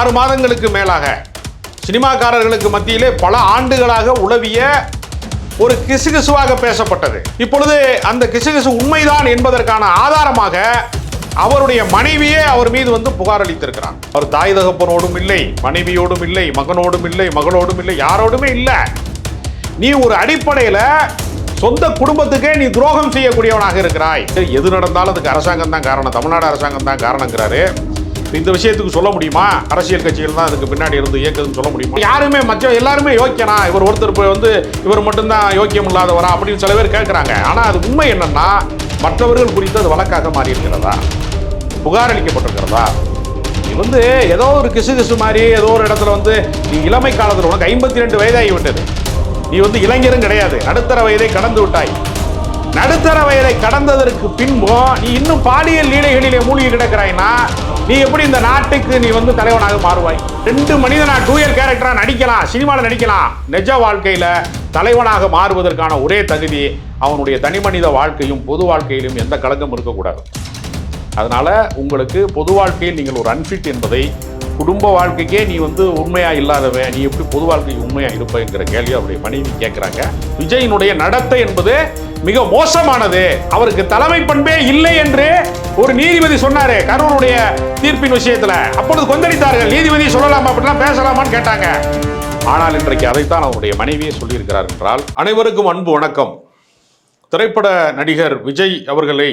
6 மாதங்களுக்கு மேலாக சினிமாக்காரர்களுக்கு மத்தியிலே பல ஆண்டுகளாக உலவிய ஒரு கிசுகிசுவாக பேசப்பட்டது. இப்பொழுது அந்த கிசுகிசு உண்மைதான் என்பதற்கான ஆதாரமாக அவருடைய மனைவியே அவர் மீது புகார் அளித்திருக்கிறார். அவர் தாய் தகப்பனோடும் இல்லை, மனைவியோடும் இல்லை, மகனோடும் இல்லை, மகளோடும் இல்லை, யாரோடுமே இல்லை. நீ ஒரு அடிப்படையில் சொந்த குடும்பத்துக்கே நீ துரோகம் செய்யக்கூடியவனாக இருக்கிறாய். எது நடந்தாலும் அதுக்கு அரசாங்கம் தான் காரணம், தமிழ்நாடு அரசாங்கம் தான் காரணங்கிறாரு. இந்த விஷயத்துக்கு சொல்ல முடியுமா? அரசியல் கட்சிகள் தான் அதுக்கு பின்னாடி இருந்து இயக்குதுன்னு சொல்ல முடியுமா? யாருமே மற்ற எல்லாருமே யோக்கியனா, இவர் ஒருத்தர் இவர் மட்டும்தான் யோக்கியம் இல்லாதவரா அப்படின்னு சில பேர் கேட்குறாங்க. ஆனால் அது உண்மை என்னன்னா, மற்றவர்கள் குறித்து அது வழக்காக மாறி இருக்கிறதா, புகார் அளிக்கப்பட்டிருக்கிறதா? நீ ஏதோ ஒரு கிசு மாதிரி ஏதோ ஒரு இடத்துல நீ இளமை காலத்தில் உனக்கு 52 வயதாகி விட்டது. நீ இளைஞரும் கிடையாது, நடுத்தர வயதை கடந்து விட்டாய். நடுத்தர வயதை கடந்ததற்கு பின்பும் நீ இன்னும் பாலியல் லீலைகளிலே மூழ்கி கிடக்கிறாய்னா நீ எப்படி இந்த நாட்டுக்கு நீ தலைவனாக மாறுவாய்? 2 மனிதனா டூயல் கேரக்டரா நடிக்கலாம், சினிமாவில் நடிக்கலாம். நிஜ வாழ்க்கையில தலைவனாக மாறுவதற்கான ஒரே தகுதி அவனுடைய தனி மனித வாழ்க்கையும் பொது வாழ்க்கையிலும் எந்த கலங்கம் இருக்கக்கூடாது. அதனால உங்களுக்கு பொது வாழ்க்கையில் நீங்கள் ஒரு அன்ஃபிட் என்பதை, குடும்ப வாழ்க்கைக்கே நீ உண்மையா இல்லாதவன், நீ எப்படி பொது வாழ்க்கைக்கு உண்மையா இருப்பேங்கிற கேள்வி அவருடைய மனைவி கேட்கிறாங்க. விஜயினுடைய நடத்தை என்பது மிக மோசமானது, அவருக்கு தலைமை பண்பே இல்லை என்று ஒரு நீதிபதி சொன்னாரு கரூருடைய தீர்ப்பின் விஷயத்துல. அப்பொழுது கொந்தளித்தார்கள், நீதிபதி சொல்லலாமா, அப்படிலாம் பேசலாமான்னு கேட்டாங்க. ஆனால் இன்றைக்கு அதைத்தான் அவருடைய மனைவியே சொல்லியிருக்கிறார் என்றால். அனைவருக்கும் அன்பு வணக்கம். திரைப்பட நடிகர் விஜய் அவர்களை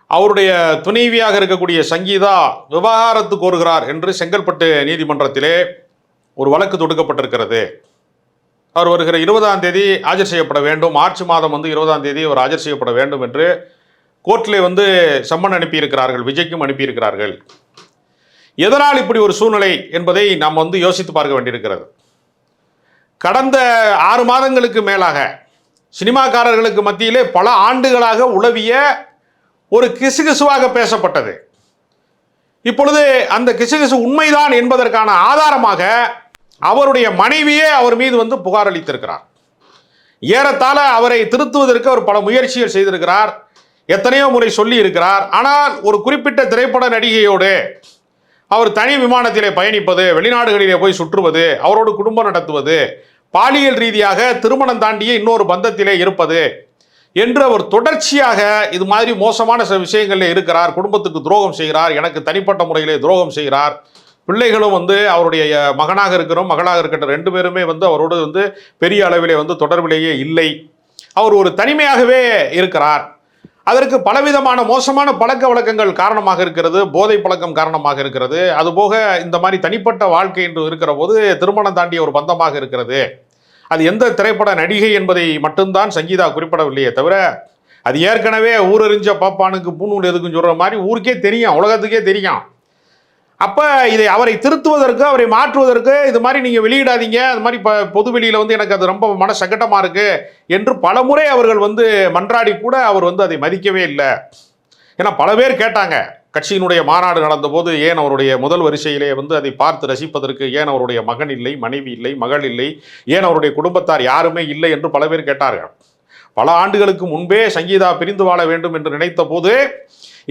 அவருடைய துணைவியாக இருக்கக்கூடிய சங்கீதா விவாகரத்து கோருகிறார் என்று செங்கல்பட்டு நீதிமன்றத்திலே ஒரு வழக்கு தொடுக்கப்பட்டிருக்கிறது. அவர் வருகிற 20ஆம் தேதி ஆஜர் செய்யப்பட வேண்டும், மார்ச் மாதம் 20ஆம் தேதி அவர் ஆஜர் செய்யப்பட வேண்டும் என்று கோர்ட்டிலே சம்மன் அனுப்பியிருக்கிறார்கள், விஜய்க்கும் அனுப்பியிருக்கிறார்கள். எதனால் இப்படி ஒரு சூழ்நிலை என்பதை நாம் யோசித்து பார்க்க வேண்டியிருக்கிறது. கடந்த 6 மாதங்களுக்கு மேலாக சினிமாக்காரர்களுக்கு மத்தியிலே பல ஆண்டுகளாக உலவிய ஒரு கிசுகிசுவாக பேசப்பட்டது. இப்பொழுது அந்த கிசுகிசு உண்மைதான் என்பதற்கான ஆதாரமாக அவருடைய மனைவியே அவர் மீது புகார் அளித்திருக்கிறார். ஏறத்தாழ அவரை திருத்துவதற்கு அவர் பல முயற்சிகள் செய்திருக்கிறார், எத்தனையோ முறை சொல்லி இருக்கிறார். ஆனால் ஒரு குறிப்பிட்ட திரைப்பட நடிகையோடு அவர் தனி விமானத்திலே பயணிப்பது, வெளிநாடுகளிலே போய் சுற்றுவது, அவரோடு குடும்பம் நடத்துவது, பாலியல் ரீதியாக திருமணம் தாண்டிய இன்னொரு பந்தத்திலே இருப்பது என்று அவர் தொடர்ச்சியாக இது மாதிரி மோசமான சில விஷயங்களில் இருக்கிறார். குடும்பத்துக்கு துரோகம் செய்கிறார், எனக்கு தனிப்பட்ட முறையிலே துரோகம் செய்கிறார். பிள்ளைகளும் அவருடைய மகனாக இருக்கிறோம், மகளாக இருக்கட்டும், 2 பேருமே அவரோடு பெரிய அளவிலே தொடர்பிலேயே இல்லை. அவர் ஒரு தனிமையாகவே இருக்கிறார். அதற்கு பலவிதமான மோசமான பழக்க வழக்கங்கள் காரணமாக இருக்கிறது, போதை பழக்கம் காரணமாக இருக்கிறது. அதுபோக இந்த மாதிரி தனிப்பட்ட வாழ்க்கை என்று இருக்கிற போது திருமணம் தாண்டிய ஒரு பந்தமாக இருக்கிறது. அது எந்த திரைப்பட நடிகை என்பதை மட்டும்தான் சங்கீதா குறிப்பிடவில்லையே தவிர, அது ஏற்கனவே ஊரறிஞ்ச பாப்பானுக்கு பூணூல் எதுக்குன்னு சொல்கிற மாதிரி ஊருக்கே தெரியும், உலகத்துக்கே தெரியும். அப்போ இதை அவரை திருத்துவதற்கு, அவரை மாற்றுவதற்கு இது மாதிரி நீங்கள் வெளியிடாதீங்க, அது மாதிரி பொது வெளியில் எனக்கு அது ரொம்ப மன சங்கடமாக இருக்குது என்று பல முறை அவர்கள் மன்றாடி கூட அவர் அதை மதிக்கவே இல்லை. ஏன்னா பல பேர் கேட்டாங்க, கட்சியினுடைய மாநாடு நடந்தபோது ஏன் அவருடைய முதல் வரிசையிலே அதை பார்த்து ரசிப்பதற்கு ஏன் அவருடைய மகன் இல்லை, மனைவி இல்லை, மகள் இல்லை, ஏன் அவருடைய குடும்பத்தார் யாருமே இல்லை என்று பல பேர் கேட்டார்கள். பல ஆண்டுகளுக்கு முன்பே சங்கீதா பிரிந்து வாழ வேண்டும் என்று நினைத்த போது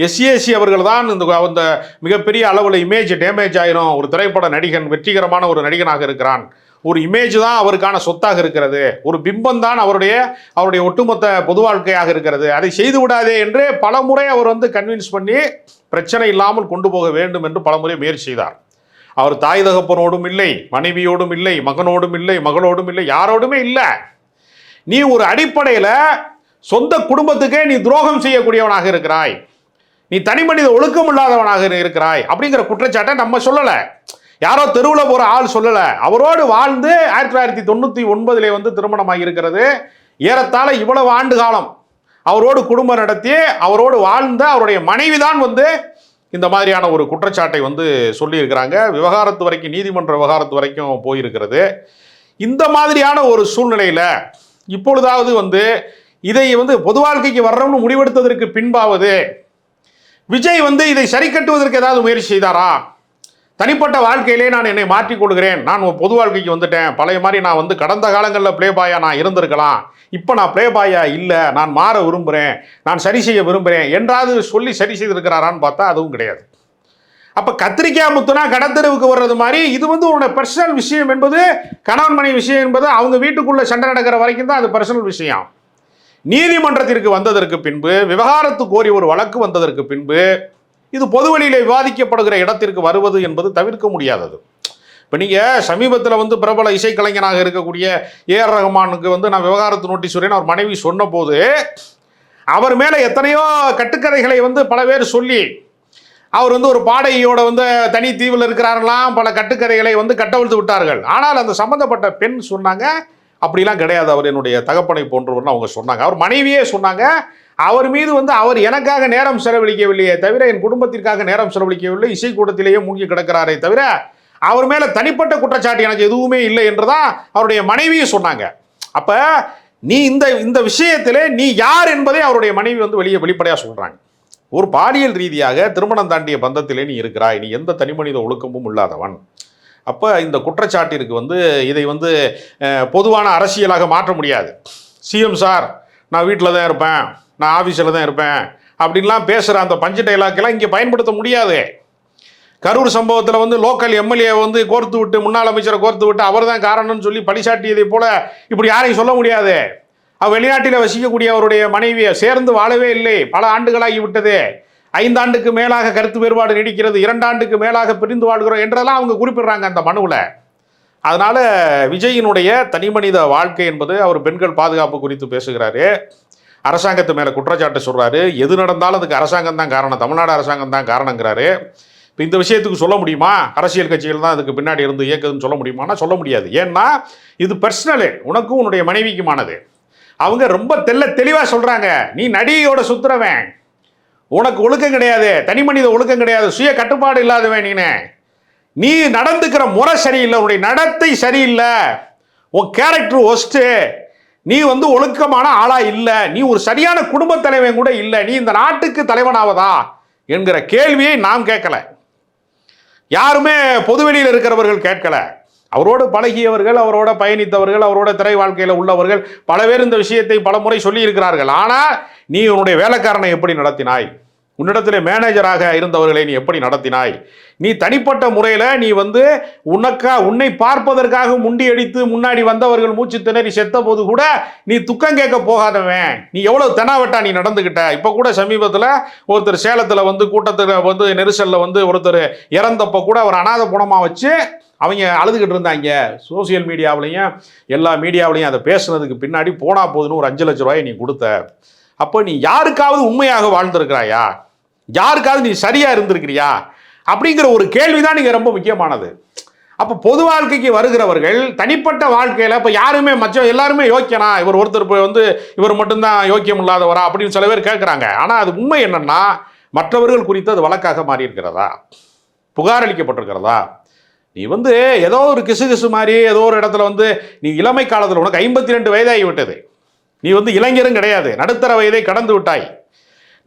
எஸ்ஏசி அவர்கள் தான் இந்த மிகப்பெரிய அளவில் இமேஜ் டேமேஜ் ஆயிரும், ஒரு திரைப்பட நடிகன் வெற்றிகரமான ஒரு நடிகனாக இருக்கிறான், ஒரு இமேஜ் தான் அவருக்கான சொத்தாக இருக்கிறது, ஒரு பிம்பம் தான் அவருடைய ஒட்டுமொத்த பொது வாழ்க்கையாக இருக்கிறது, அதை செய்து விடாதே என்று பல முறை அவர் கன்வின்ஸ் பண்ணி பிரச்சனை இல்லாமல் கொண்டு போக வேண்டும் என்று பல முறை முயற்சி செய்தார். அவர் தாய் தகப்பனோடும் இல்லை, மனைவியோடும் இல்லை, மகனோடும் இல்லை, மகளோடும் இல்லை, யாரோடுமே இல்லை. நீ ஒரு அடிப்படையில் சொந்த குடும்பத்துக்கே நீ துரோகம் செய்யக்கூடியவனாக இருக்கிறாய், நீ தனி மனித ஒழுக்கம் இல்லாதவனாக இருக்கிறாய் அப்படிங்கிற குற்றச்சாட்டை நம்ம சொல்லலை, யாரோ தெருவில் போகிற ஆள் சொல்லலை. அவரோடு வாழ்ந்து 1999 திருமணமாக இருக்கிறது. ஏறத்தாழ இவ்வளவு ஆண்டு காலம் அவரோடு குடும்பம் நடத்தி அவரோடு வாழ்ந்த அவருடைய மனைவி தான் இந்த மாதிரியான ஒரு குற்றச்சாட்டை சொல்லியிருக்கிறாங்க. விவகாரத்து வரைக்கும், நீதிமன்ற விவகாரத்து வரைக்கும் போயிருக்கிறது. இந்த மாதிரியான ஒரு சூழ்நிலையில் இப்பொழுதாவது இதை பொது வாழ்க்கைக்கு வர்றோம்னு முடிவெடுத்ததற்கு பின்பாவது விஜய் இதை சரி கட்டுவதற்கு ஏதாவது முயற்சி செய்தாரா? தனிப்பட்ட வாழ்க்கையிலே நான் என்னை மாற்றிக்கொள்கிறேன், நான் பொது வாழ்க்கைக்கு வந்துட்டேன், பழைய மாதிரி நான் கடந்த காலங்களில் பிளே பாயா நான் இருந்திருக்கலாம், இப்போ நான் பிளே பாயா இல்லை, நான் மாற விரும்புகிறேன், நான் சரி செய்ய விரும்புகிறேன் என்றாவது சொல்லி சரி செய்திருக்கிறாரான்னு பார்த்தா அதுவும் கிடையாது. அப்போ கத்திரிக்காய் முத்துனா கடத்தெருவுக்கு வர்றது மாதிரி இது வந்து உன்னோட பர்சனல் விஷயம் என்பது, கணவன் மனைவி விஷயம் என்பது அவங்க வீட்டுக்குள்ளே சண்டை நடக்கிற வரைக்கும் தான் அது பர்சனல் விஷயம். நீதிமன்றத்திற்கு வந்ததற்கு பின்பு, விவகாரத்து கோரி ஒரு வழக்கு வந்ததற்கு பின்பு இது பொதுவெளியில் விவாதிக்கப்படுகிற இடத்திற்கு வருவது என்பது தவிர்க்க முடியாதது. இப்போ நீங்கள் சமீபத்தில் வந்து பிரபல இசைக்கலைஞனாக இருக்கக்கூடிய ஏஆர் ரஹ்மானுக்கு வந்து நான் விவகாரத்து நோட்டீஸ் வரேன்னு அவர் மனைவி சொன்ன போது அவர் மேலே எத்தனையோ கட்டுக்கதைகளை வந்து பல பேர் சொல்லி, அவர் வந்து ஒரு பாடகியோட வந்து தனி தீவில் இருக்கிறாரெல்லாம் பல கட்டுக்கதைகளை வந்து கட்டவிழ்த்து விட்டார்கள். ஆனால் அந்த சம்மந்தப்பட்ட பெண் சொன்னாங்க, அப்படிலாம் கிடையாது, அவர் என்னுடைய தகப்பனை போன்றவர்னு அவங்க சொன்னாங்க. அவர் மனைவியே சொன்னாங்க, அவர் மீது வந்து அவர் எனக்காக நேரம் செலவழிக்கவில்லையே தவிர, என் குடும்பத்திற்காக நேரம் செலவழிக்கவில்லை, இசைக்கூடத்திலேயே மூழ்கி கிடக்கிறாரே தவிர அவர் மேலே தனிப்பட்ட குற்றச்சாட்டு எனக்கு எதுவுமே இல்லை என்றுதான் அவருடைய மனைவியே சொன்னாங்க. அப்போ நீ இந்த விஷயத்திலே நீ யார் என்பதை அவருடைய மனைவி வந்து வெளிப்படையாக சொல்கிறாங்க. ஒரு பாலியல் ரீதியாக திருமணம் தாண்டிய பந்தத்திலே நீ இருக்கிறாய், நீ எந்த தனிமனித ஒழுக்கமும் இல்லாதவன். அப்போ இந்த குற்றச்சாட்டிற்கு வந்து இதை வந்து பொதுவான அரசியலாக மாற்ற முடியாது. சிஎம் சார் நான் வீட்டில் தான் இருப்பேன், நான் ஆஃபீஸில் தான் இருப்பேன் அப்படின்லாம் பேசுகிற அந்த பஞ்சு டைலாக்கெல்லாம் இங்கே பயன்படுத்த முடியாது. கரூர் சம்பவத்தில் வந்து லோக்கல் எம்எல்ஏ வந்து கோர்த்து விட்டு, முன்னாள் அமைச்சரை கோர்த்து விட்டு அவர் தான் காரணம்னு சொல்லி பழிசாட்டியதை போல இப்படி யாரையும் சொல்ல முடியாது. அவர் வெளிநாட்டில் வசிக்கக்கூடிய அவருடைய மனைவியை சேர்ந்து வாழவே இல்லை, பல ஆண்டுகளாகி விட்டது, 5 ஆண்டுக்கு மேலாக கருத்து வேறுபாடு நீடிக்கிறது, 2 ஆண்டுக்கு மேலாக பிரிந்து வாழ்கிறோம் என்றெல்லாம் அவங்க குறிப்பிடுறாங்க அந்த மனுவில். அதனால் விஜயினுடைய தனிமனித வாழ்க்கை என்பது, அவர் பெண்கள் பாதுகாப்பு குறித்து பேசுகிறாரு, அரசாங்கத்து மேலே குற்றச்சாட்டு சொல்கிறாரு, எது நடந்தாலும் அதுக்கு அரசாங்கம் தான் காரணம், தமிழ்நாடு அரசாங்கம் தான் காரணங்கிறாரு. இப்போ இந்த விஷயத்துக்கு சொல்ல முடியுமா அரசியல் கட்சிகள் தான் அதுக்கு பின்னாடி இருந்து இயக்குதுன்னு சொல்ல முடியுமானா சொல்ல முடியாது. ஏன்னா இது பர்சனலு, உனக்கும் உன்னுடைய மனைவிக்குமானது. அவங்க ரொம்ப தெளிவாக சொல்கிறாங்க, நீ நடிகையோட சுத்துறவன், உனக்கு ஒழுக்கம் கிடையாது, தனி மனித ஒழுக்கம் கிடையாது, சுய கட்டுப்பாடு இல்லாதவன், நீ நடந்துக்கிற முறை சரியில்லை, உன்னுடைய நடத்தை சரியில்லை, உன் கேரக்டர் ஒஸ்ட்டு, நீ வந்து ஒழுக்கமான ஆளா இல்லை, நீ ஒரு சரியான குடும்ப தலைவன் கூட இல்லை, நீ இந்த நாட்டுக்கு தலைவனாவதா என்கிற கேள்வியை நாம் கேட்கல, யாருமே பொதுவெளியில் இருக்கிறவர்கள் கேட்கல. அவரோடு பழகியவர்கள், அவரோட பயணித்தவர்கள், அவரோட திரை வாழ்க்கையில் உள்ளவர்கள் பல பேர் இந்த விஷயத்தை பல முறை சொல்லி இருக்கிறார்கள். ஆனால் நீ உன்னுடைய வேலைக்காரனை எப்படி நடத்தினாய், உன்னிடத்தில் மேனேஜராக இருந்தவர்களை நீ எப்படி நடத்தினாய், நீ தனிப்பட்ட முறையில் நீ வந்து உன்னை பார்ப்பதற்காக முண்டி அடித்து முன்னாடி வந்தவர்கள் மூச்சு திணறி செத்த போது கூட நீ துக்கம் கேட்க போகாதவன், நீ எவ்வளவு தெனாவட்டா நீ நடந்துக்கிட்ட. இப்போ கூட சமீபத்தில் ஒருத்தர் சேலத்தில் வந்து கூட்டத்தில் வந்து நெரிசலில் வந்து ஒருத்தர் இறந்தப்போ கூட அவர் அனாதை புணமாக வச்சு அவங்க அழுதுகிட்டு இருந்தாங்க. சோசியல் மீடியாவிலையும் எல்லா மீடியாவிலையும் அதை பேசுனதுக்கு பின்னாடி போனா போதுன்னு ஒரு 5 லட்ச ரூபாயை நீ கொடுத்த. அப்போ நீ யாருக்காவது உண்மையாக வாழ்ந்திருக்கிறாயா, யாருக்காவது நீ சரியா இருந்திருக்கிறியா அப்படிங்கிற ஒரு கேள்விதான் நீங்க ரொம்ப முக்கியமானது. அப்போ பொது வாழ்க்கைக்கு வருகிறவர்கள் தனிப்பட்ட வாழ்க்கையில் இப்போ யாருமே எல்லாருமே யோக்கியனா, இவர் ஒருத்தர் வந்து இவர் மட்டும்தான் யோக்கியம் இல்லாதவரா அப்படின்னு சில பேர் கேட்குறாங்க. ஆனால் அது உண்மை என்னன்னா, மற்றவர்கள் குறித்து அது வழக்காக மாறி இருக்கிறதா, புகார் அளிக்கப்பட்டிருக்கிறதா, நீ வந்து ஏதோ ஒரு கிசு மாதிரி ஏதோ ஒரு இடத்துல வந்து நீ இளமை காலத்தில் உனக்கு 52 வயதாகி விட்டது, நீ வந்து இளைஞரும் கிடையாது, நடுத்தர வயதை கடந்து விட்டாய்.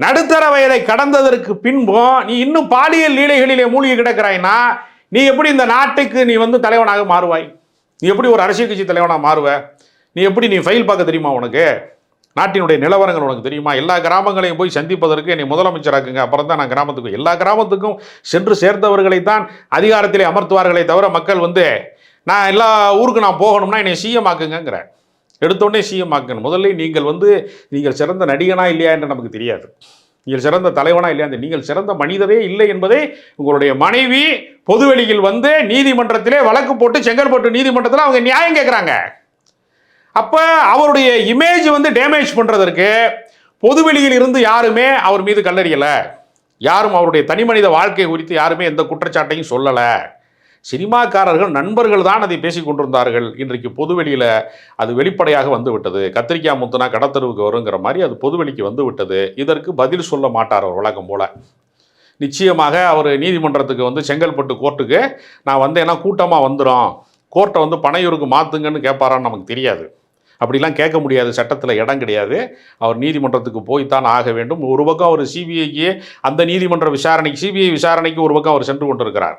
நடுத்தர வயதை கடந்ததற்கு பின்பும் நீ இன்னும் பாலியல் லீலைகளிலே மூழ்கி கிடக்கிறாய்னா நீ எப்படி இந்த நாட்டுக்கு நீ வந்து தலைவனாக மாறுவாய், நீ எப்படி ஒரு அரசியல் கட்சி தலைவனாக மாறுவ, நீ எப்படி நீ ஃபைல் பார்க்க தெரியுமா, உனக்கு நாட்டினுடைய நிலவரங்கள் உனக்கு தெரியுமா, எல்லா கிராமங்களையும் போய் சந்திப்பதற்கு என்னை முதலமைச்சராக்குங்க, அப்புறம் தான் நான் கிராமத்துக்கும் எல்லா கிராமத்துக்கும் சென்று சேர்ந்தவர்களை தான் அதிகாரத்திலே அமர்த்துவார்களே தவிர மக்கள் வந்து நான் எல்லா ஊருக்கு நான் போகணும்னா என்னை சிஎம் ஆக்குங்கிற, எடுத்தோடனே சிஎம் ஆக்குங்க. முதல்ல நீங்கள் சிறந்த நடிகனா இல்லையா என்று நமக்கு தெரியாது, நீங்கள் சிறந்த தலைவனா இல்லையா, நீங்கள் சிறந்த மனிதரே இல்லை என்பதை உங்களுடைய மனைவி பொதுவெளியில் வந்து நீதிமன்றத்திலே வழக்கு போட்டு செங்கல்பட்டு நீதிமன்றத்தில் அவங்க நியாயம் கேட்குறாங்க. அப்போ அவருடைய இமேஜ் வந்து டேமேஜ் பண்ணுறதற்கு பொதுவெளியில் இருந்து யாருமே அவர் மீது கல்லறியலை, யாரும் அவருடைய தனிமனித வாழ்க்கை குறித்து யாருமே எந்த குற்றச்சாட்டையும் சொல்லலை. சினிமாக்காரர்கள் நண்பர்கள் தான் அதை பேசி கொண்டிருந்தார்கள். இன்றைக்கு பொதுவெளியில் அது வெளிப்படையாக வந்து விட்டது. கத்திரிக்காய் முத்துனா கடத்தருவுக்கு வருங்கிற மாதிரி அது பொதுவெளிக்கு வந்து விட்டது. இதற்கு பதில் சொல்ல மாட்டார் அவர் வழக்கம் போல. நிச்சயமாக அவர் நீதிமன்றத்துக்கு வந்து செங்கல்பட்டு கோர்ட்டுக்கு நான் வந்தேன்னா கூட்டமாக வந்துடும், கோர்ட்டை வந்து பனையூருக்கு மாற்றுங்கன்னு கேட்பாரான்னு நமக்கு தெரியாது. அப்படிலாம் கேட்க முடியாது, சட்டத்தில் இடம் கிடையாது. அவர் நீதிமன்றத்துக்கு போய்த்தான் ஆக வேண்டும். ஒரு பக்கம் அவர் சிபிஐக்கு அந்த நீதிமன்ற விசாரணைக்கு சிபிஐ விசாரணைக்கு ஒரு பக்கம் அவர் சென்று கொண்டிருக்கிறார்,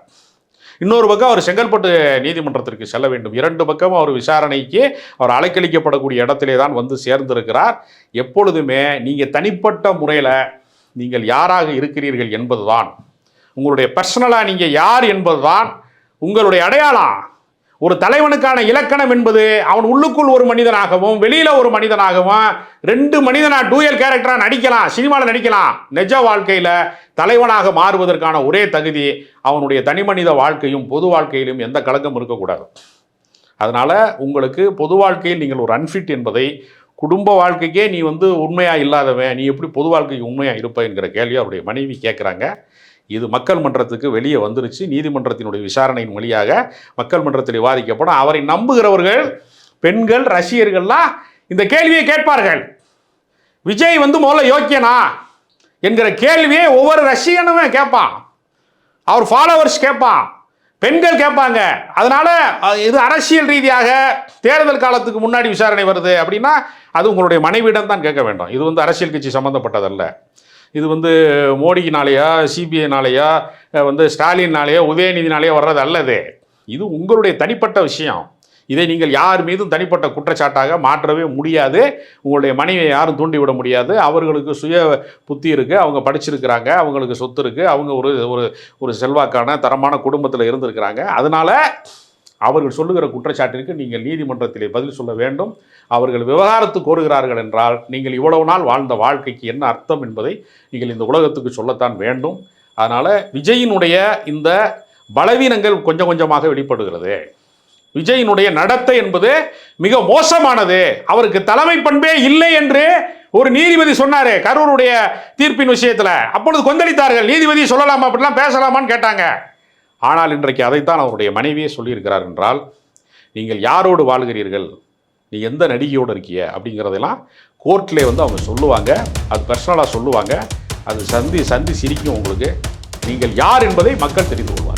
இன்னொரு பக்கம் அவர் செங்கல்பட்டு நீதிமன்றத்திற்கு செல்ல வேண்டும். 2 பக்கம் அவர் விசாரணைக்கு அவர் அலைக்கழிக்கப்படக்கூடிய இடத்திலே தான் வந்து சேர்ந்திருக்கிறார். எப்பொழுதுமே நீங்கள் தனிப்பட்ட முறையில் நீங்கள் யாராக இருக்கிறீர்கள் என்பதுதான் உங்களுடைய பர்சனலாக நீங்கள் யார் என்பதுதான் உங்களுடைய அடையாளம். ஒரு தலைவனுக்கான இலக்கணம் என்பது அவன் உள்ளுக்குள் ஒரு மனிதனாகவும் வெளியில ஒரு மனிதனாகவும் ரெண்டு மனிதனா டூயல் கேரக்டரா நடிக்கலாம், சினிமாவில் நடிக்கலாம். நிஜ வாழ்க்கையில தலைவனாக மாறுவதற்கான ஒரே தகுதி அவனுடைய தனி மனித வாழ்க்கையும் பொது வாழ்க்கையிலும் எந்த கலக்கம் இருக்கக்கூடாது. அதனால உங்களுக்கு பொது வாழ்க்கையில் நீங்கள் ஒரு அன்ஃபிட் என்பதை, குடும்ப வாழ்க்கைக்கே நீ உண்மையா இல்லாதவன், நீ எப்படி பொது வாழ்க்கைக்கு உண்மையா இருப்ப என்கிற கேள்வி அவருடைய மனைவி கேட்குறாங்க. இது மக்கள் மன்றத்துக்கு வெளியே வந்துருச்சு. நீதிமன்றத்தினுடைய விசாரணையின் வழியாக மக்கள் மன்றத்தில் விவாதிக்கப்படும். அவரை நம்புகிறவர்கள், பெண்கள், ரசிகர்கள்லாம் இந்த கேள்வியை கேட்பார்கள். விஜய் முதல்ல யோக்கியனா என்கிற கேள்வியை ஒவ்வொரு ரசிகனுமே கேட்பான், அவர் ஃபாலோவர்ஸ் கேட்பான், பெண்கள் கேட்பாங்க. அதனால இது அரசியல் ரீதியாக தேர்தல் காலத்துக்கு முன்னாடி விசாரணை வருது அப்படின்னா அது உங்களுடைய மனைவியிடம் தான் கேட்க வேண்டும். இது அரசியல் கட்சி சம்மந்தப்பட்டதல்ல. இது மோடியினாலேயா, சிபிஐனாலேயா, ஸ்டாலின்னாலேயோ, உதயநிதினாலேயோ வர்றது அல்லது. இது உங்களுடைய தனிப்பட்ட விஷயம். இதை நீங்கள் யார் மீதும் தனிப்பட்ட குற்றச்சாட்டாக மாற்றவே முடியாது. உங்களுடைய மனைவியை யாரும் தூண்டிவிட முடியாது. அவர்களுக்கு சுய புத்தி இருக்குது, அவங்க படிச்சிருக்கிறாங்க, அவங்களுக்கு சொத்து இருக்குது, அவங்க ஒரு ஒரு செல்வாக்கான தரமான குடும்பத்தில் இருந்திருக்கிறாங்க. அதனால் அவர்கள் சொல்லுகிற குற்றச்சாட்டிற்கு நீங்கள் நீதிமன்றத்திலே பதில் சொல்ல வேண்டும். அவர்கள் விவகாரத்து கோருகிறார்கள் என்றால் நீங்கள் இவ்வளவு நாள் வாழ்ந்த வாழ்க்கைக்கு என்ன அர்த்தம் என்பதை நீங்கள் இந்த உலகத்துக்கு சொல்லத்தான் வேண்டும். அதனால் விஜயினுடைய இந்த பலவீனங்கள் கொஞ்சம் கொஞ்சமாக வெளிப்படுகிறது. விஜயினுடைய நடத்தை என்பது மிக மோசமானது. அவருக்கு தலைமை பண்பே இல்லை என்று ஒரு நீதிபதி சொன்னாரு கரூருடைய தீர்ப்பின் விஷயத்தில். அப்பொழுது கொந்தளித்தார்கள். நீதிபதி சொல்லலாமா, அப்படிலாம் பேசலாமான்னு கேட்டாங்க. ஆனால் இன்றைக்கு அதைத்தான் அவருடைய மனைவியே சொல்லியிருக்கிறார். என்றால் நீங்கள் யாரோடு வாழ்கிறீர்கள், நீ எந்த நடிகையோடு இருக்கிய அப்படிங்கிறதெல்லாம் கோர்ட்டில் அவங்க சொல்லுவாங்க. அது பர்சனலாக சொல்லுவாங்க. அது சந்தி சிரிக்கும். உங்களுக்கு நீங்கள் யார் என்பதை மக்கள் தெரிந்து கொள்வார்.